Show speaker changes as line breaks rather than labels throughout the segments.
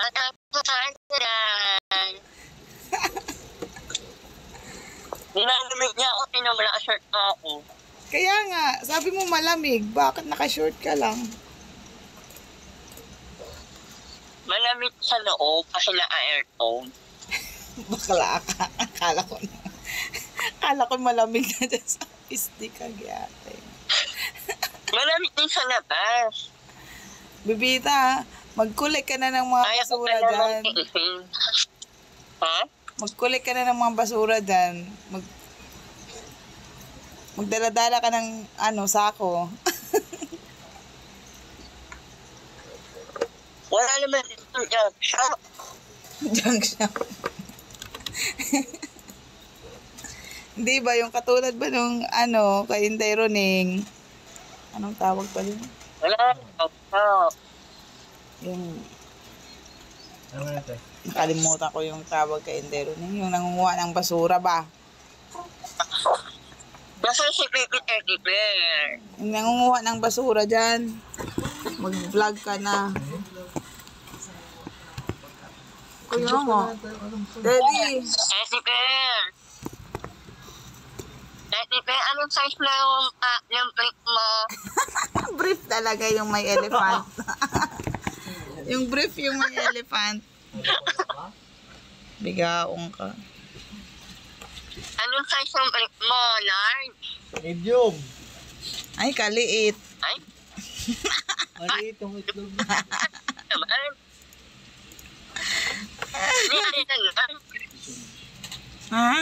At ako saan yan. Nilalamig niya ako, tinom, naka-short ako.
Kaya nga, sabi mo malamig. Bakit naka-short ka lang?
Malamig sa loob kasi naka-aircon.
Bakla ka. Akala ko malamig na dyan sa pisti ka, gyate.
Malamig din sa labas.
Bibita, mag-collect ka na ng mga
Kaya ko
basura
ka
dyan.
naman Ha?
Mag-collect ka na ng mga basura dyan. Magdala-dala ka ng sako.
Wala naman itong job shop.
Junk shop. Hindi ba, yung katulad ba nung kay Inday Roning? Anong tawag pa din?
Wala job shop.
Yung nakalimutan ko yung tawag kay Inday Roning. Yung nangunguha ng basura ba?
Nasa si Baby Teddy Bear.
Yung nangunguha ng basura dyan. Mag-vlog ka na. Kuya mo. Daddy.
Teddy Bear. Teddy Bear, anong size na yung brick mo?
Brief talaga yung may elephant. Yung brief yung may elephant. Bigaong ka.
Anong size ng brick mo? Large?
Medium.
Ay, kaliit.
Ay,
Maliit yung itlog.
naman. Hindi kaya ng large.
Ha?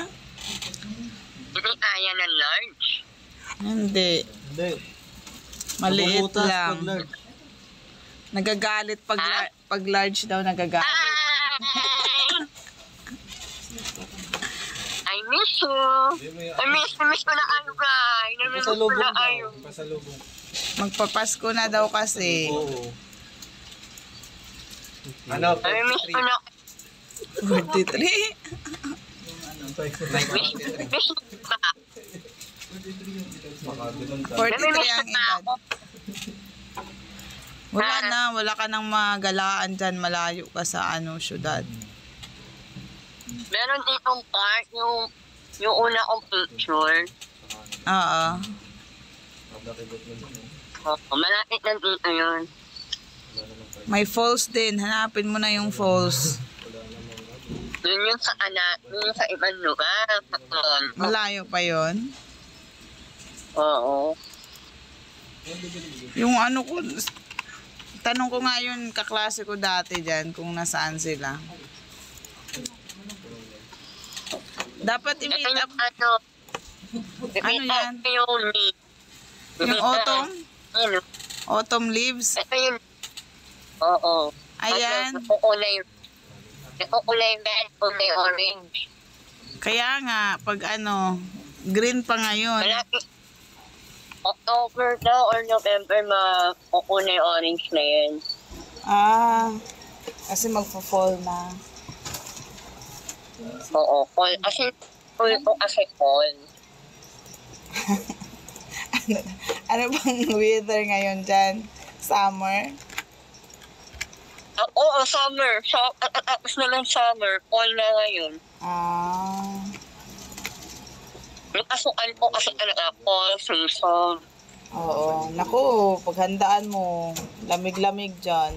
Hindi kaya ng large.
Hindi.
Hindi.
Maliit
Bumutas
lang.
pag large.
Nagagalit pag large daw nagagalit.
I miss you. I miss ko na kayo, guys. Namiss ko
Pasalubong
na
daw.
kayo.
Pasalubong.
Magpapasko na daw kasi.
Oo. Ano?
I miss ko na.
43.
Miss ko na.
43 ang edad. Wala ka nang magalaan dyan, malayo ka sa syudad.
Meron ditong park, yung una kong picture.
Oo.
Malapit lang dito yun.
May falls din, hanapin mo na yung falls.
Yun yung sa yun yung sa ibang lugar.
Malayo pa yon.
Oo.
Yung tanong ko nga yun, kaklase ko dati dyan, kung nasaan sila. Dapat
Ito
i-meet
yung
up.
Ano
yan? Yung autumn leaves.
Ito yung, oo.
Ayan.
Kulay red, kulay orange.
Kaya nga, pag green pa ngayon.
Malapit. October daw or November, kulay orange na yan.
Kasi magpo-fall na.
Oo, fall. Kasi fall ko kasi fall.
Ano bang weather ngayon dyan? Summer?
Oo, summer. Tapos na lang summer. Fall na ngayon. Yung kasukan ko kasi talaga fall season.
Oo. Naku, paghandaan mo. Lamig-lamig dyan.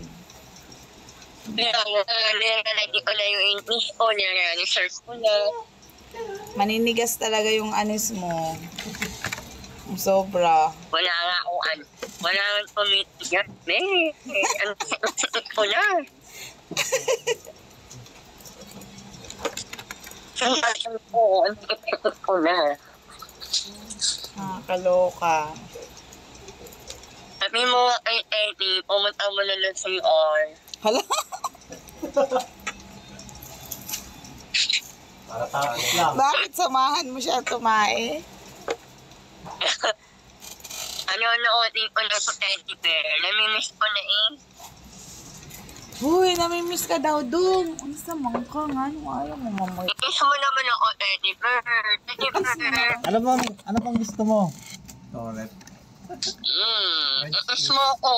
Nilalagay ko na yung English ko, nilalagay ko na.
Maninigas talaga yung anis mo. Sobra.
Wala nga pumitigas. Ang sakit ko na. Ang sakit ko na.
Kaloka.
Sabi mo kay Eddie, pumunta mo na lang sa CR.
Hala?
Para takot lang.
Bakit samahan mo siya tumae?
Noodin ko na sa Teddy Bear. Namimiss ko na eh.
Uy, namimiss ka daw dun. Ano sa mangka nga? Ayaw mo mamay.
Ikiss mo naman ako, Teddy Bear. Teddy Bear.
Ano bang gusto mo? Toilet.
Ikiss mo ako.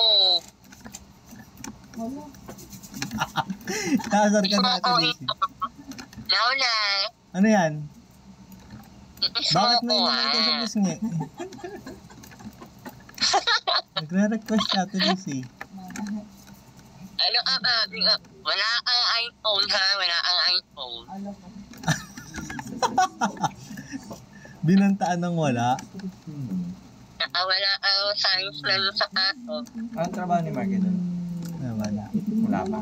Nakasar ka na Ate Lucy.
Nauna.
Ano yan?
Itis
Bakit
mo ko,
naiinay ka sa pisngi? Nagre-request si Ate Lucy.
Ano ka ba? Wala kang iPhone ha? Wala kang iPhone.
Binantaan ng wala.
Saka wala kang science lang sa kaso.
Anong trabaho ni Marky doon?
Wala.
Wala pa.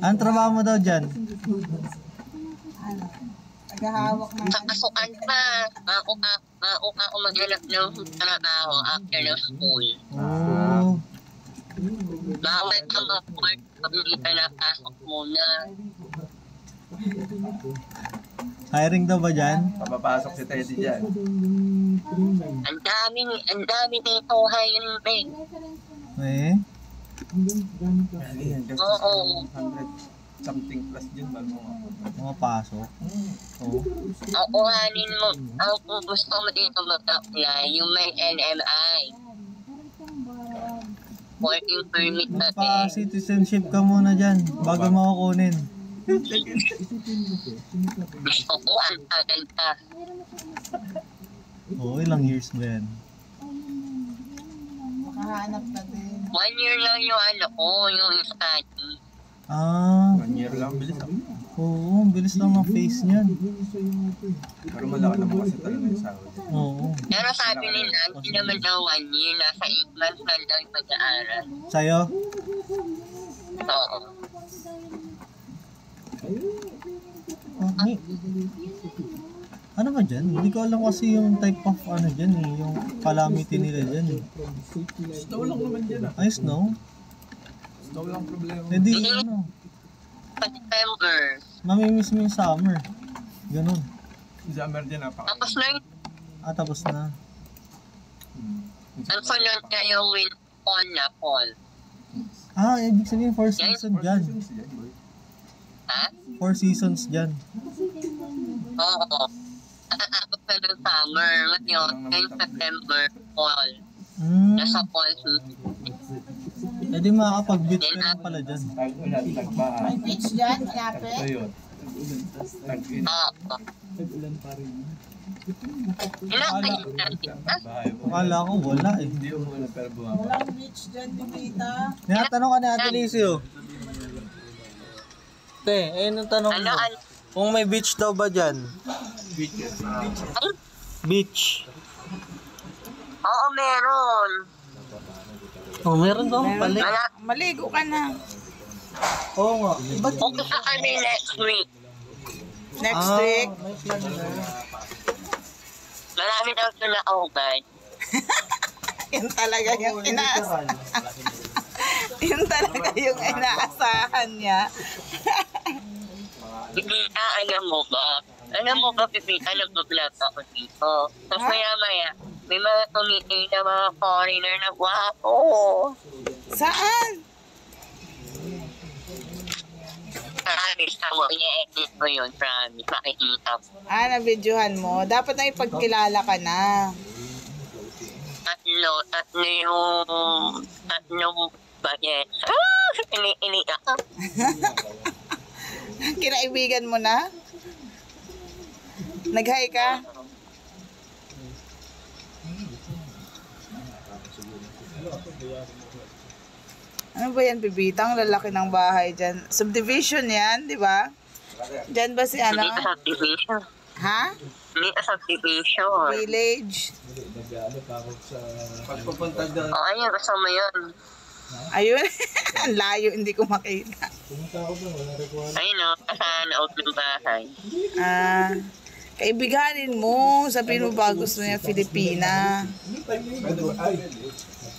Anong trabaho mo daw dyan?
Naghahawak ng
Sa kasukan pa, ako maghanap ng trabaho after ng school.
Oh.
Bawal ka mag-work pag hindi ka napasok muna.
Hiring daw ba dyan?
Papapasok si Teddy dyan.
Ang dami dito hiring pay.
Eh?
Oo.
100 something plus dyan bago
Mga pasok. Oo.
Ang kuhanin mo, ang gusto mo dito mag-apply, yung may NMI. Working permit natin.
Pa-citizenship ka muna dyan bago makukunin.
Gusto ko, ang tagal ka.
Oo, ilang years ba yan?
makahanap na din.
1 year lang yung yung study.
Ah,
1 year lang, bilis ako.
oo, ang bilis lang ng face niyan.
Pero malaki naman kasi talaga yung sahod.
Oo.
Pero sabi nila, hindi naman daw 1 year, nasa 8 months lang daw yung pag-aaral.
Sa'yo?
Oo.
Okay. Ano ba dyan? Hindi ko alam kasi yung type of ano dyan eh, yung calamity nila dyan eh.
Snow lang naman dyan ah.
Ay, snow?
Snow lang problema.
Hindi, ano,
September.
mamimiss mo yung summer. Ganun.
Summer dyan napaka.
Tapos na yung
Ah, tapos na.
ang sunod na yung winter na fall.
Ah, ibig sabihin 4 seasons dyan.
Ha?
4 seasons dyan.
Oo. Tapos na ng summer. Ngayon September, fall. Nasa fall season.
Eh di makakapag-beach ka lang pala dyan.
Tag-ulan, tagbaha.
May beach dyan, malapit.
Tag-tuyot. Tag-in.
Oo. Ilang kayo natin?
Bahay mo.
Akala ko wala eh.
Hindi umulan pero bumaba.
Walang beach dyan, Tita.
Tinatanong ka ni Ate Licio. Te, ayun ang tanong mo. Kung may beach daw ba dyan?
Beaches.
Beach.
Oo, meron.
Oh, meron daw pala.
Wala.
Maligo ka na.
Oo nga. Ba't
Focus na kami next week.
Next week.
May plan na.
Marami daw sila open.
Yan talaga yung inaasahan. Yun talaga yung inaasahan niya.
Pipita, alam mo ba? Alam mo ba, Pipita, nag-vlog ako dito. Tapos maya-maya, may mga tumiting na mga foreigner na gwapo.
Saan?
Promise mo, i-edit mo yun, promise. Makikita mo.
Ah, na-videohan mo. Dapat na ipagkilala ka na.
Tatlo budget. Ah! Ini ako.
Kinaibigan mo na? Nag-hi ka? Ano ba yan, Bibita? Ang lalaki ng bahay dyan. Subdivision yan, di ba? Dyan ba si ano?
Hindi ka subdivision.
Ha?
Hindi ka subdivision.
Village?
Pag pupunta doon,
O, ayun, gusto mo yun.
Ayun. Ang layo, hindi ko makita.
Ayun o, kasaan out ng bahay.
Ah, kaibiganin mo. Sabihin mo ba gusto niya Filipina?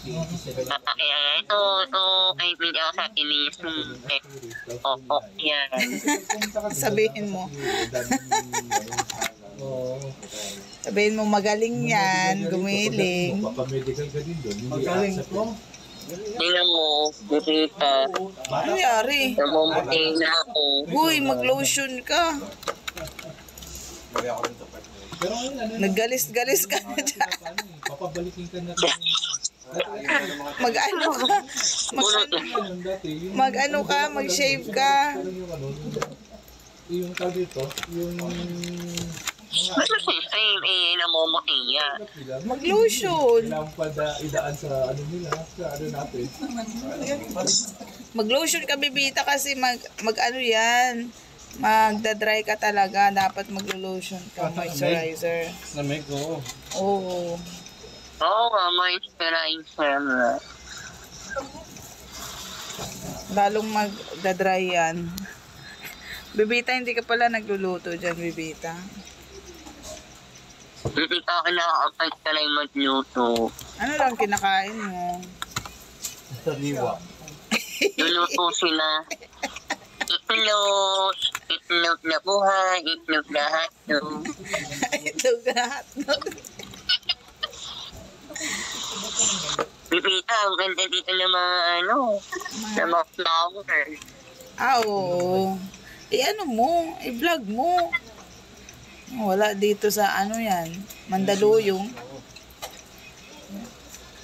Kaya ito, kaibigan ako sa Inisum. Oo, yan.
Sabihin mo. Sabihin mo magaling yan, gumiling.
magaling ko.
Tingnan mo, bubita.
Ano nangyari?
Namumuting na ako.
Uy, mag-lotion ka. Naggalis-galis ka na dyan. Mag-ano ka? Mag-ano ka? Mag-shave ka?
Yung tawag dito, yung...
Basta same, namumukiya.
Mag-lotion.
Kailangan pa idaan sa ano nila, sa ano natin.
Mag-lotion ka, bibita, kasi mag-ano yan. Magda-dry ka talaga. Dapat mag-lotion ka, moisturizer.
Namig ko.
Oo.
Oo nga, moisturizer na.
Lalong magda-dry yan. Bibita, hindi ka pala nagluluto dyan, bibita.
Hindi ka kinakapag ka lang magluto.
Ano lang kinakain mo?
Sariwa.
Luluto sila. Itlog na buhay, itlog na hotdog.
Ito lahat.
Bibita, ang ganda dito ng mga na mga flowers.
Oo. I-ano mo, i-vlog mo. Wala dito sa ano yan, Mandaluyong.
Okay,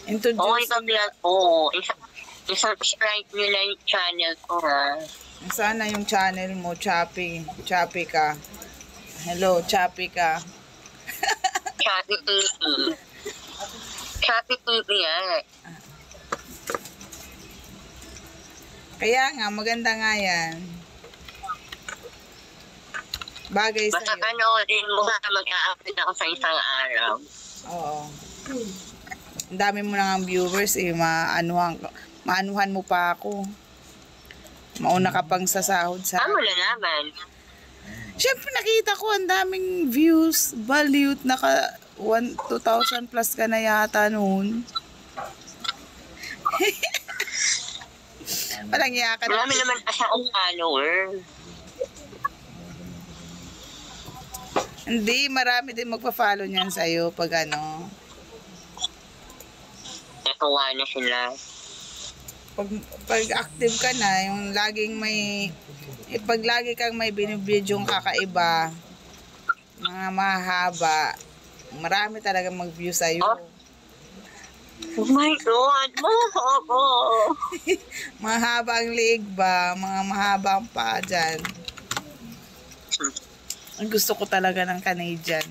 Introduce.
ka-vlog ko. I-subscribe nyo lang yung channel ko, ha?
Sana yung channel mo, Chappy. Chappy ka. Hello, Chappy ka.
Chappy TV. Chappy TV, ha?
Kaya nga, maganda nga yan. Bagay
Basta
sa'yo.
panoorin mo ha, mag-a-update ako sa isang araw.
Oo. Ang dami mo nang viewers eh, maanuhan mo pa ako. Mauna ka pang sasahod sa...
Ano na naman?
Siyempre nakita ko ang daming views, valued, naka 2,000 plus ka na yata noon. Parang yaka na.
Marami naman kasi akong follower.
Hindi, marami din magpa-follow niyan sa'yo pag ano.
Natuwa na sila.
Pag active ka na, yung laging may, pag lagi kang may binibidyong kakaiba, mga mahaba, marami talaga mag-view sa'yo.
Oh my God! Mahaba!
Mahaba ang liig ba? Mga mahaba ang paa dyan. Ang gusto ko talaga ng Canadian.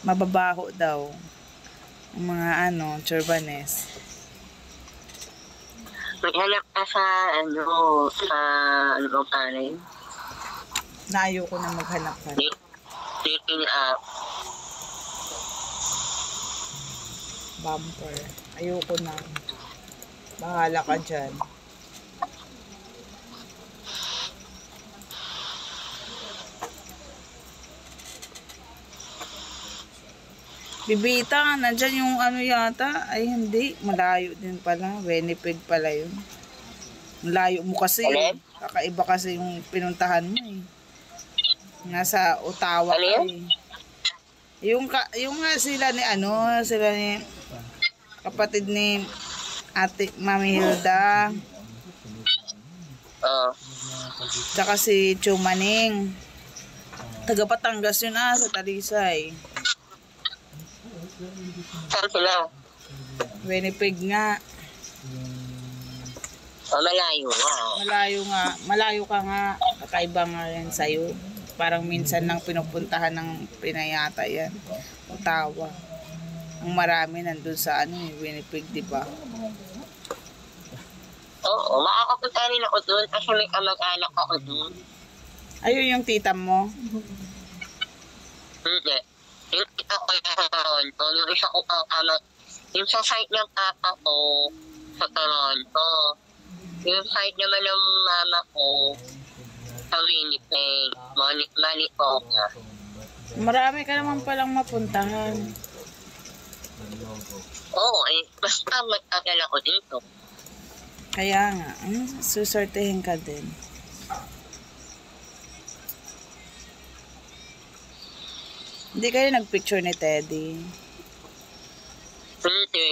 Mababaho daw. Ang mga Churbanes.
Maghanap ka sa ano bang panay?
Na ayoko na maghanap ka.
Dating app.
Bumper. Ayoko na. Bahala ka dyan. Bibita, nandyan yung yata. Ay, hindi. Malayo din pala. Winnipeg pala yun. Malayo mo kasi.
Alin?
Kakaiba kasi yung pinuntahan mo eh. Nasa Ottawa ka
Alin?
eh. Yung nga sila ni sila ni kapatid ni Ate Mami Hilda. Tsaka si Chumaning. Taga Batangas yun sa Talisay.
Saan sila?
Winnipeg nga.
Malayo. Wow.
Malayo ka nga. Kakaiba nga yan sa'yo. Parang minsan nang pinupuntahan ng pinayata yan. Ottawa. Ang marami nandun sa Winnipeg, di ba?
Oo, makakapunta rin ako doon kasi may kamag-anak ako doon.
Ayun yung tita mo.
Hindi. Yung kita ko yung sa Toronto, yung isa ko yung sa site ng papa ko sa Toronto. Yung site naman ng mama ko sa Winnipeg, Manitoba.
Marami ka naman palang mapuntahan.
Oo, basta magtagal ako dito.
Kaya nga, susortehin ka din. Hindi kayo nagpicture ni Teddy.
Hindi,